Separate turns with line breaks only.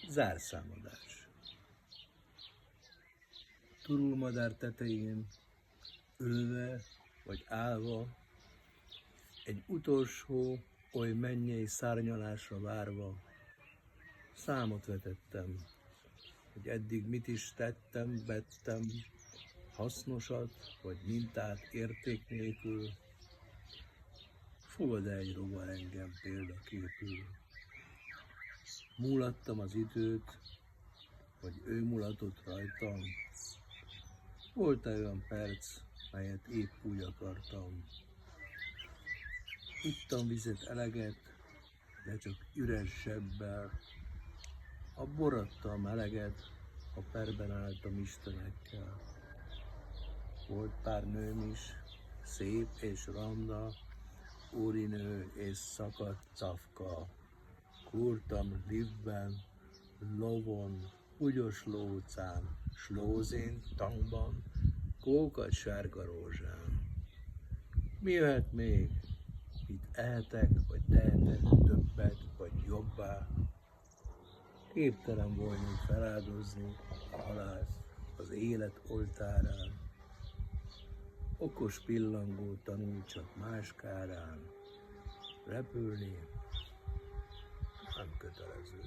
Zárszámadás. Turulmadár tetején, ülve vagy állva, egy utolsó, oly mennyei szárnyalásra várva, számot vetettem, hogy eddig mit is vettem, hasznosat vagy mintát érték nélkül, fogad-e egy rovar engem példaképül. Múlattam az időt, vagy ő mulatott rajtam, volt-e olyan perc, melyet épp úgy akartam. Ittam vizet eleget, de csak üres zsebbel, abból adta a meleget, ha perben álltam istenekkel. Volt pár nőm is, szép és randa, úrinő és szakadt cafka. Kúrtam livben, lovon, ugyos lócán, slózén, tangban, kókat sárga rózsán. Mi jöhet még? Mit ehetek, vagy tehetek többet, vagy jobbá? Képtelen volnék feláldozni a halált az élet oltárán. Okos pillangó tanul csak más kárán. Repülni nem kötelező.